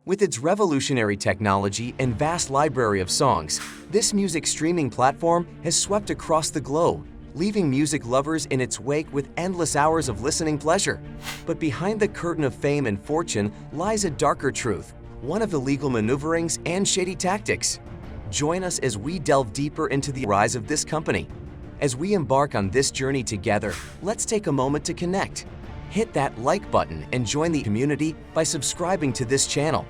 With its revolutionary technology and vast library of songs, this music streaming platform has swept across the globe, leaving music lovers in its wake with endless hours of listening pleasure. But behind the curtain of fame and fortune lies a darker truth, one of illegal maneuverings and shady tactics. Join us as we delve deeper into the rise of this company. As we embark on this journey together, let's take a moment to connect. Hit that like button and join the community by subscribing to this channel.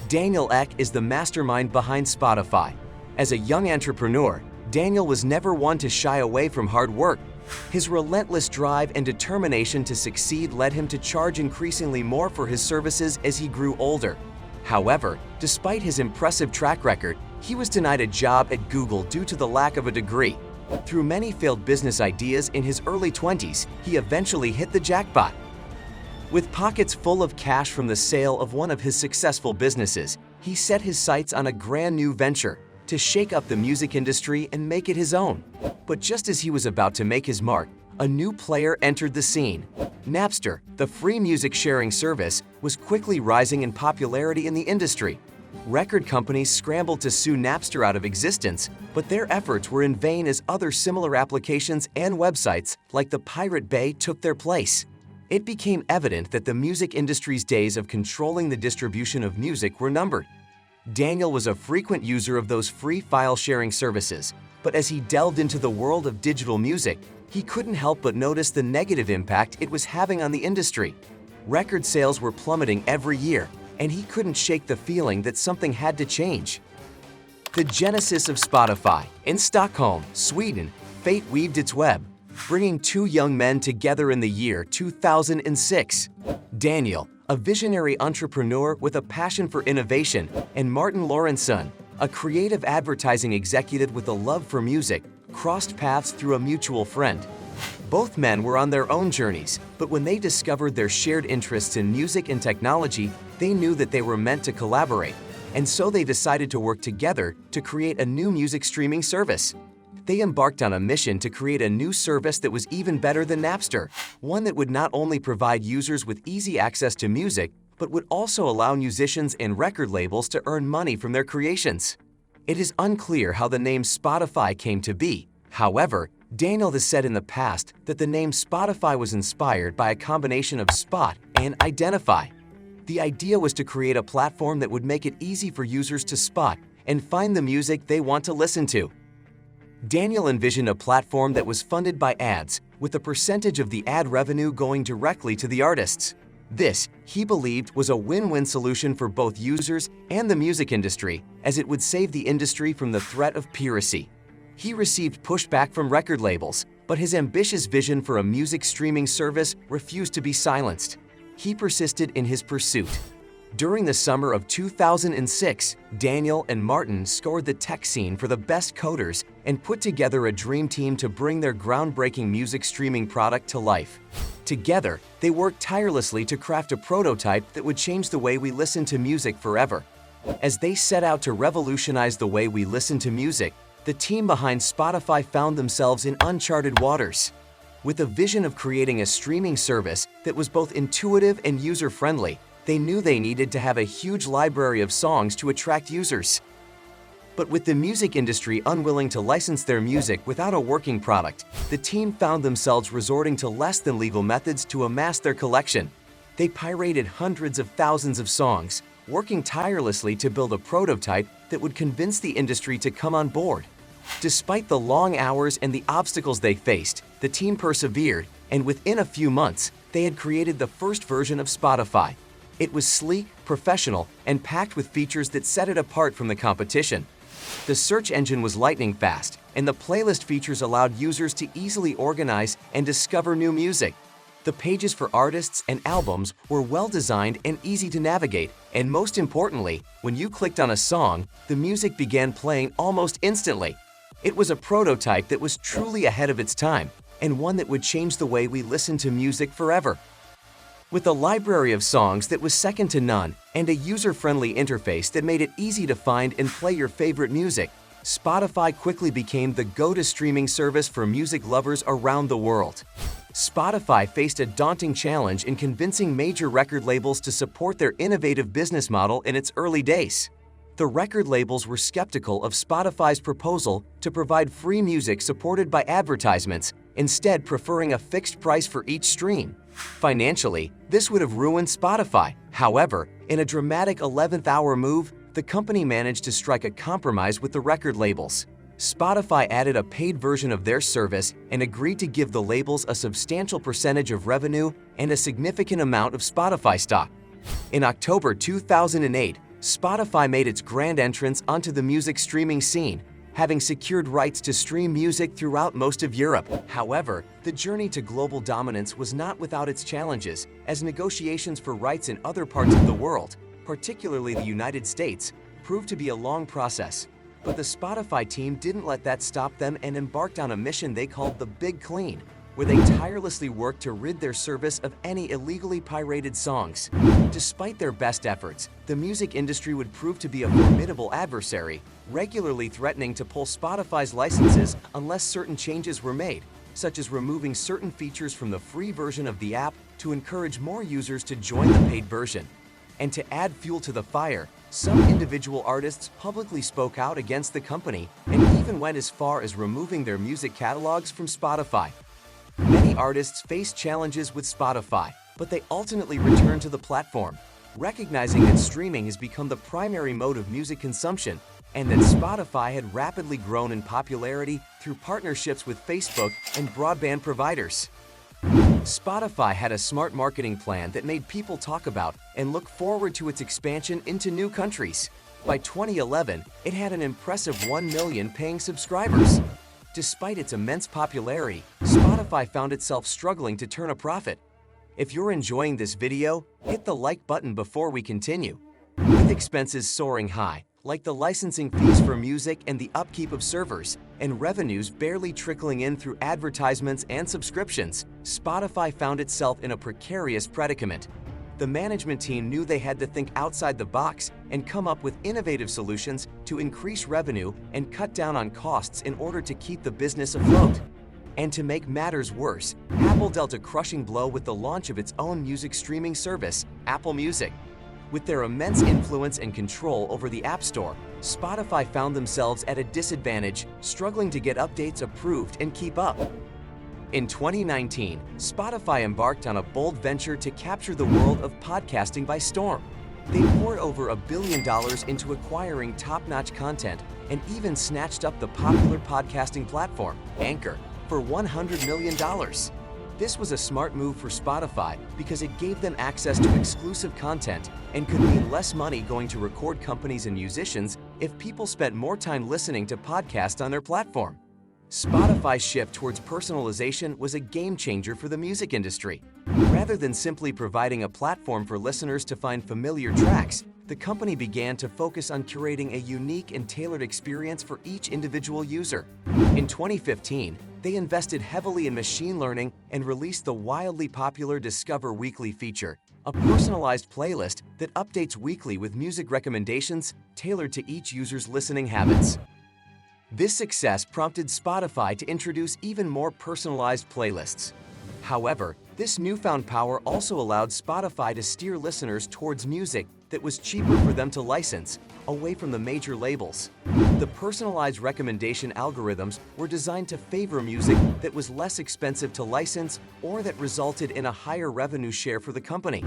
Daniel Ek is the mastermind behind Spotify. As a young entrepreneur, Daniel was never one to shy away from hard work. His relentless drive and determination to succeed led him to charge increasingly more for his services as he grew older. However, despite his impressive track record, he was denied a job at Google due to the lack of a degree. Through many failed business ideas in his early 20s, he eventually hit the jackpot. With pockets full of cash from the sale of one of his successful businesses, he set his sights on a brand new venture to shake up the music industry and make it his own. But just as he was about to make his mark, a new player entered the scene. Napster, the free music sharing service, was quickly rising in popularity in the industry. Record companies scrambled to sue Napster out of existence, but their efforts were in vain as other similar applications and websites like the Pirate Bay took their place. It became evident that the music industry's days of controlling the distribution of music were numbered. Daniel was a frequent user of those free file-sharing services, but as he delved into the world of digital music, he couldn't help but notice the negative impact it was having on the industry. Record sales were plummeting every year, and he couldn't shake the feeling that something had to change. The genesis of Spotify. In Stockholm, Sweden, fate weaved its web, bringing two young men together in the year 2006. Daniel, a visionary entrepreneur with a passion for innovation, and Martin Lorentzon, a creative advertising executive with a love for music, crossed paths through a mutual friend. Both men were on their own journeys, but when they discovered their shared interests in music and technology, they knew that they were meant to collaborate, and so they decided to work together to create a new music streaming service. They embarked on a mission to create a new service that was even better than Napster, one that would not only provide users with easy access to music, but would also allow musicians and record labels to earn money from their creations. It is unclear how the name Spotify came to be. However, Daniel has said in the past that the name Spotify was inspired by a combination of spot and identify. The idea was to create a platform that would make it easy for users to spot and find the music they want to listen to. Daniel envisioned a platform that was funded by ads, with a percentage of the ad revenue going directly to the artists. This, he believed, was a win-win solution for both users and the music industry, as it would save the industry from the threat of piracy. He received pushback from record labels, but his ambitious vision for a music streaming service refused to be silenced. He persisted in his pursuit. During the summer of 2006, Daniel and Martin scoured the tech scene for the best coders and put together a dream team to bring their groundbreaking music streaming product to life. Together, they worked tirelessly to craft a prototype that would change the way we listen to music forever. As they set out to revolutionize the way we listen to music, the team behind Spotify found themselves in uncharted waters. With a vision of creating a streaming service that was both intuitive and user-friendly, they knew they needed to have a huge library of songs to attract users. But with the music industry unwilling to license their music without a working product, the team found themselves resorting to less than legal methods to amass their collection. They pirated hundreds of thousands of songs, working tirelessly to build a prototype that would convince the industry to come on board. Despite the long hours and the obstacles they faced, the team persevered, and within a few months, they had created the first version of Spotify. It was sleek, professional, and packed with features that set it apart from the competition. The search engine was lightning fast, and the playlist features allowed users to easily organize and discover new music. The pages for artists and albums were well designed and easy to navigate, and most importantly, when you clicked on a song, the music began playing almost instantly. It was a prototype that was truly ahead of its time, and one that would change the way we listen to music forever. With a library of songs that was second to none and a user-friendly interface that made it easy to find and play your favorite music, Spotify quickly became the go-to streaming service for music lovers around the world. Spotify faced a daunting challenge in convincing major record labels to support their innovative business model in its early days. The record labels were skeptical of Spotify's proposal to provide free music supported by advertisements, instead preferring a fixed price for each stream. Financially, this would have ruined Spotify. However, in a dramatic 11th-hour move, the company managed to strike a compromise with the record labels. Spotify added a paid version of their service and agreed to give the labels a substantial percentage of revenue and a significant amount of Spotify stock. In October 2008, Spotify made its grand entrance onto the music streaming scene, having secured rights to stream music throughout most of Europe. However, the journey to global dominance was not without its challenges, as negotiations for rights in other parts of the world, particularly the United States, proved to be a long process. But the Spotify team didn't let that stop them and embarked on a mission they called the Big Clean, where they tirelessly worked to rid their service of any illegally pirated songs. Despite their best efforts, the music industry would prove to be a formidable adversary, regularly threatening to pull Spotify's licenses unless certain changes were made, such as removing certain features from the free version of the app to encourage more users to join the paid version. And to add fuel to the fire, some individual artists publicly spoke out against the company and even went as far as removing their music catalogs from Spotify. Many artists face challenges with Spotify, but they ultimately return to the platform, recognizing that streaming has become the primary mode of music consumption and that Spotify had rapidly grown in popularity through partnerships with Facebook and broadband providers. Spotify had a smart marketing plan that made people talk about and look forward to its expansion into new countries. By 2011, it had an impressive 1 million paying subscribers. Despite its immense popularity, Spotify found itself struggling to turn a profit. If you're enjoying this video, hit the like button before we continue. With expenses soaring high, like the licensing fees for music and the upkeep of servers, and revenues barely trickling in through advertisements and subscriptions, Spotify found itself in a precarious predicament. The management team knew they had to think outside the box and come up with innovative solutions to increase revenue and cut down on costs in order to keep the business afloat. And to make matters worse, Apple dealt a crushing blow with the launch of its own music streaming service, Apple Music. With their immense influence and control over the App Store, Spotify found themselves at a disadvantage, struggling to get updates approved and keep up. In 2019, Spotify embarked on a bold venture to capture the world of podcasting by storm. They poured over $1 billion into acquiring top-notch content and even snatched up the popular podcasting platform, Anchor, for $100 million. This was a smart move for Spotify because it gave them access to exclusive content and could mean less money going to record companies and musicians if people spent more time listening to podcasts on their platform. Spotify's shift towards personalization was a game changer for the music industry. Rather than simply providing a platform for listeners to find familiar tracks, the company began to focus on curating a unique and tailored experience for each individual user. In 2015, they invested heavily in machine learning and released the wildly popular Discover Weekly feature, a personalized playlist that updates weekly with music recommendations tailored to each user's listening habits. This success prompted Spotify to introduce even more personalized playlists. However, this newfound power also allowed Spotify to steer listeners towards music that was cheaper for them to license, away from the major labels. The personalized recommendation algorithms were designed to favor music that was less expensive to license or that resulted in a higher revenue share for the company.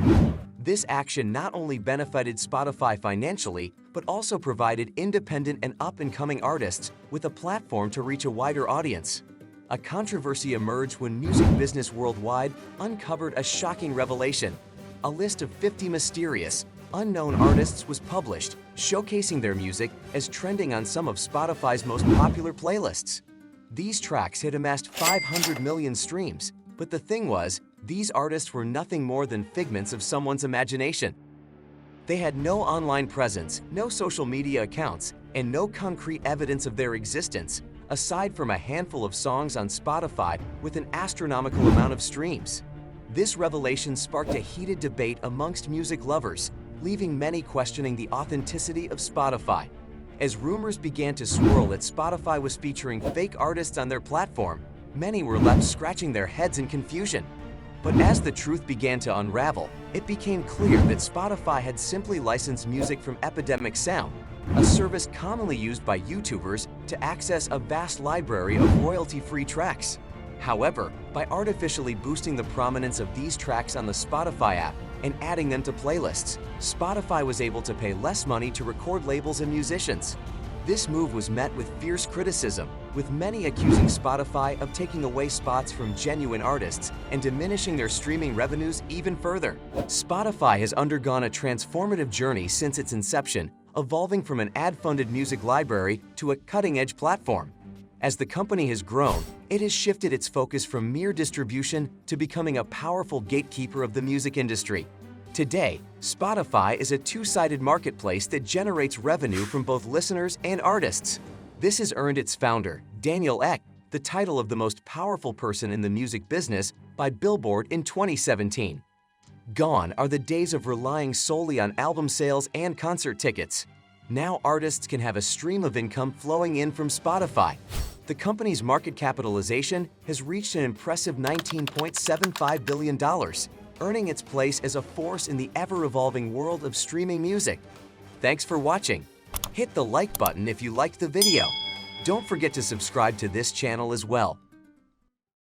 This action not only benefited Spotify financially, but also provided independent and up-and-coming artists with a platform to reach a wider audience. A controversy emerged when music business worldwide uncovered a shocking revelation. A list of 50 mysterious, unknown artists was published, showcasing their music as trending on some of Spotify's most popular playlists. These tracks had amassed 500 million streams, but the thing was, these artists were nothing more than figments of someone's imagination. They had no online presence, no social media accounts, and no concrete evidence of their existence, aside from a handful of songs on Spotify with an astronomical amount of streams. This revelation sparked a heated debate amongst music lovers, leaving many questioning the authenticity of Spotify. As rumors began to swirl that Spotify was featuring fake artists on their platform, Many were left scratching their heads in confusion. But as the truth began to unravel, it became clear that Spotify had simply licensed music from Epidemic Sound, a service commonly used by YouTubers to access a vast library of royalty-free tracks. However, by artificially boosting the prominence of these tracks on the Spotify app and adding them to playlists, Spotify was able to pay less money to record labels and musicians. This move was met with fierce criticism, with many accusing Spotify of taking away spots from genuine artists and diminishing their streaming revenues even further. Spotify has undergone a transformative journey since its inception, evolving from an ad-funded music library to a cutting-edge platform. As the company has grown, it has shifted its focus from mere distribution to becoming a powerful gatekeeper of the music industry. Today, Spotify is a two-sided marketplace that generates revenue from both listeners and artists. This has earned its founder, Daniel Ek, the title of the most powerful person in the music business by Billboard in 2017. Gone are the days of relying solely on album sales and concert tickets. Now artists can have a stream of income flowing in from Spotify. The company's market capitalization has reached an impressive $19.75 billion, earning its place as a force in the ever-evolving world of streaming music. Thanks for watching. Hit the like button if you liked the video. Don't forget to subscribe to this channel as well.